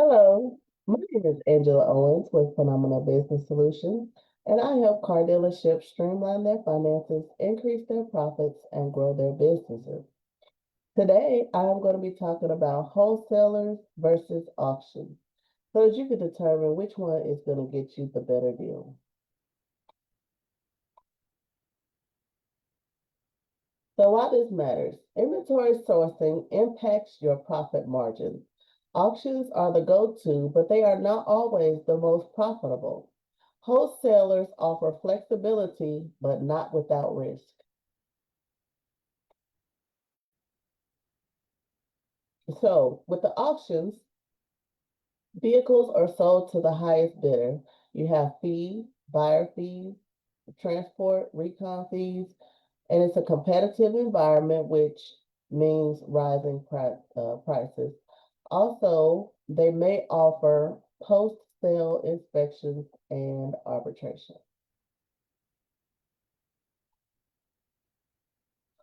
Hello, my name is Angela Owens with Phenomenal Business Solutions, and I help car dealerships streamline their finances, increase their profits, and grow their businesses. Today, I am going to be talking about wholesalers versus auctions so that you can determine which one is going to get you the better deal. So why this matters, inventory sourcing impacts your profit margins. Auctions are the go-to, but they are not always the most profitable. Wholesalers offer flexibility, but not without risk. So with the auctions, vehicles are sold to the highest bidder. You have fees, buyer fees, transport, recon fees, and it's a competitive environment, which means rising prices. Also, they may offer post-sale inspections and arbitration.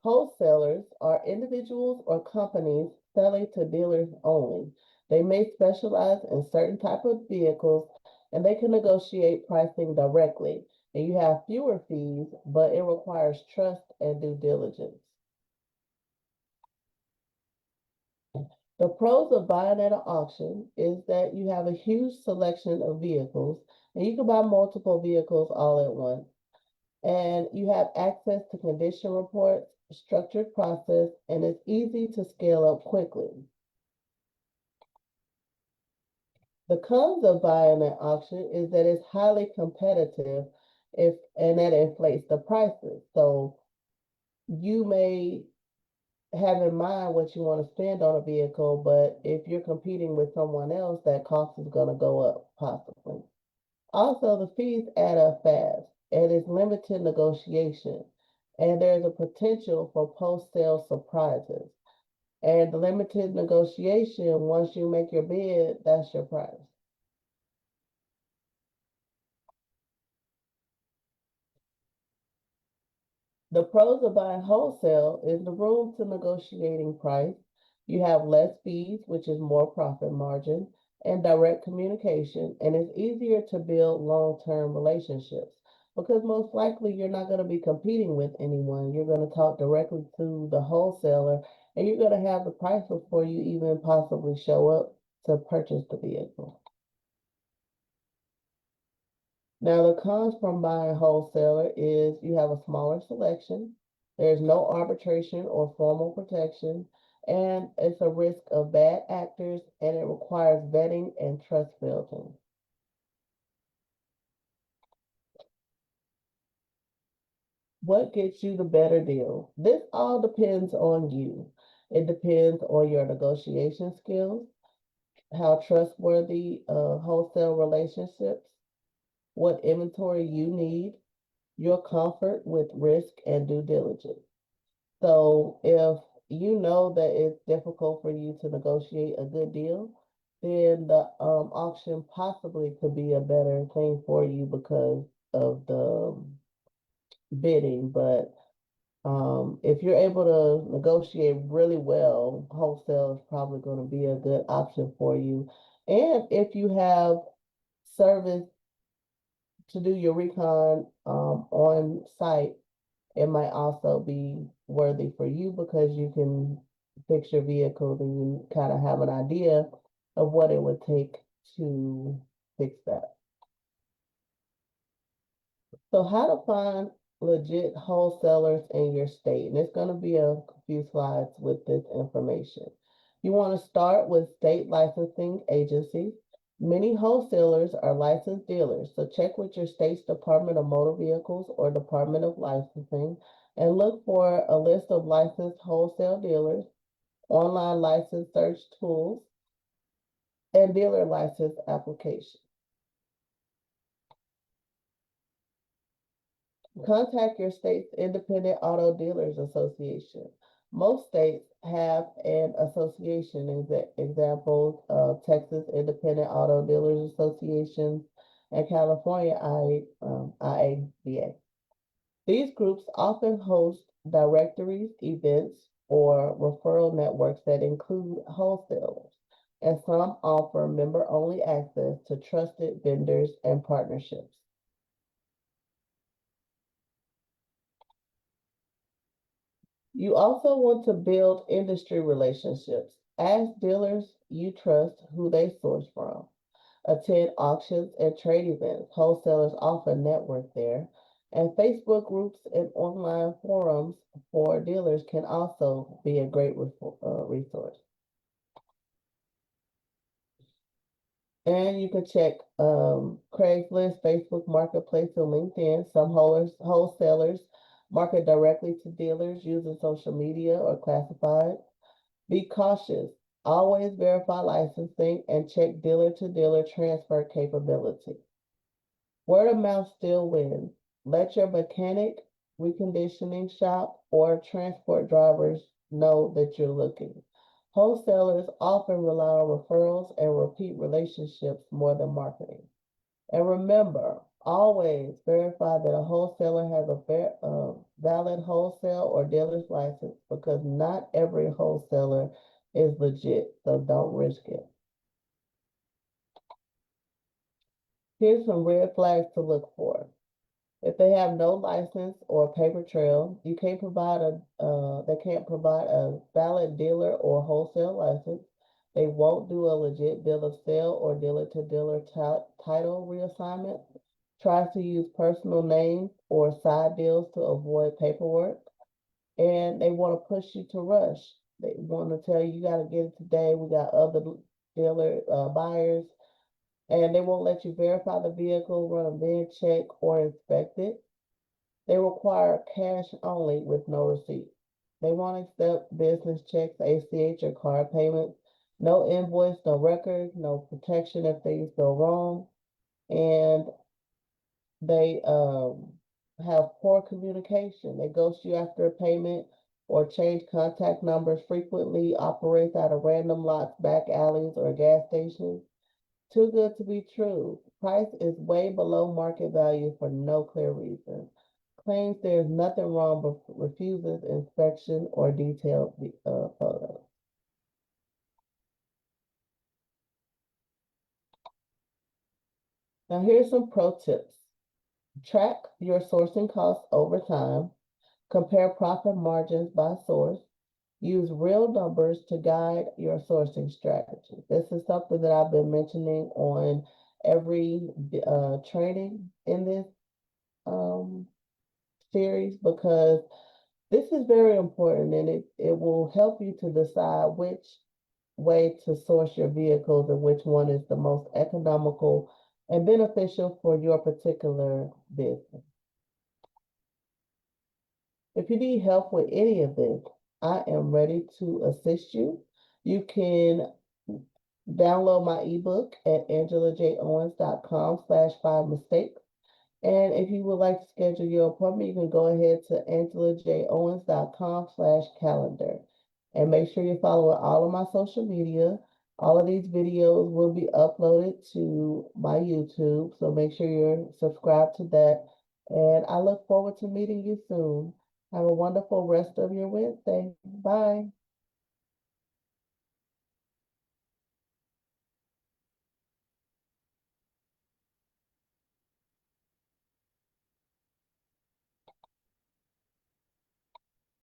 Wholesalers are individuals or companies selling to dealers only. They may specialize in certain type of vehicles and they can negotiate pricing directly. And you have fewer fees, but it requires trust and due diligence. The pros of buying at an auction is that you have a huge selection of vehicles and you can buy multiple vehicles all at once. And you have access to condition reports, structured process, and it's easy to scale up quickly. The cons of buying at auction is that it's highly competitive and that inflates the prices. So you may have in mind what you want to spend on a vehicle, but if you're competing with someone else, that cost is going to go up possibly. Also, the fees add up fast, and it's limited negotiation, and there's a potential for post-sale surprises. And the limited negotiation, once you make your bid, that's your price. The pros of buying wholesale is the room to negotiating price. You have less fees, which is more profit margin, and direct communication, and it's easier to build long-term relationships because most likely you're not going to be competing with anyone. You're going to talk directly to the wholesaler, and you're going to have the price before you even possibly show up to purchase the vehicle. Now, the cons from buying wholesaler is you have a smaller selection, there's no arbitration or formal protection, and it's a risk of bad actors, and it requires vetting and trust building. What gets you the better deal? This all depends on you. It depends on your negotiation skills, how trustworthy wholesale relationships, what inventory you need, your comfort with risk and due diligence. So if you know that it's difficult for you to negotiate a good deal, then the auction possibly could be a better thing for you because of the bidding. But if you're able to negotiate really well, wholesale is probably going to be a good option for you. And if you have service to do your recon on site, it might also be worthy for you because you can fix your vehicles and you kind of have an idea of what it would take to fix that. So how to find legit wholesalers in your state. And it's going to be a few slides with this information. You want to start with state licensing agencies. Many wholesalers are licensed dealers, so check with your state's Department of Motor Vehicles or Department of Licensing and look for a list of licensed wholesale dealers, online license search tools, and dealer license applications. Contact your state's Independent Auto Dealers Association. Most states have an association, examples of Texas Independent Auto Dealers Association and California IABA. These groups often host directories, events, or referral networks that include wholesalers. and some offer member-only access to trusted vendors and partnerships. You also want to build industry relationships. Ask dealers you trust who they source from. Attend auctions and trade events. Wholesalers often network there. And Facebook groups and online forums for dealers can also be a great resource. And you can check Craigslist, Facebook Marketplace, and LinkedIn. Some wholesalers market directly to dealers using social media or classified. Be cautious. Always verify licensing and check dealer to dealer transfer capability. Word of mouth still wins. Let your mechanic, reconditioning shop, or transport drivers know that you're looking. Wholesalers often rely on referrals and repeat relationships more than marketing. And remember, always verify that a wholesaler has a valid wholesale or dealer's license because not every wholesaler is legit, so don't risk it. Here's some red flags to look for. If they have no license or paper trail, they can't provide a valid dealer or wholesale license. They won't do a legit bill of sale or dealer to dealer title reassignment. Tries to use personal names or side deals to avoid paperwork. And they want to push you to rush. They want to tell you, you got to get it today. We got other dealer buyers. And they won't let you verify the vehicle, run a VIN check, or inspect it. They require cash only with no receipt. They won't accept business checks, ACH, or card payments. No invoice, no record, no protection if things go wrong. And they have poor communication. They ghost you after a payment or change contact numbers frequently, operates out of random lots, back alleys, or gas stations. Too good to be true. Price is way below market value for no clear reason. Claims there is nothing wrong but refuses inspection or detailed photos. Now here's some pro tips. Track your sourcing costs over time. Compare profit margins by source. Use real numbers to guide your sourcing strategy. This is something that I've been mentioning on every training in this um, series because this is very important and it will help you to decide which way to source your vehicles and which one is the most economical and beneficial for your particular business. If you need help with any of this, I am ready to assist you. You can download my ebook at angelaJowens.com/5mistakes. And if you would like to schedule your appointment, you can go ahead to angelaJowens.com/calendar. And make sure you're following all of my social media. All of these videos will be uploaded to my YouTube, so make sure you're subscribed to that. And I look forward to meeting you soon. Have a wonderful rest of your Wednesday. Bye.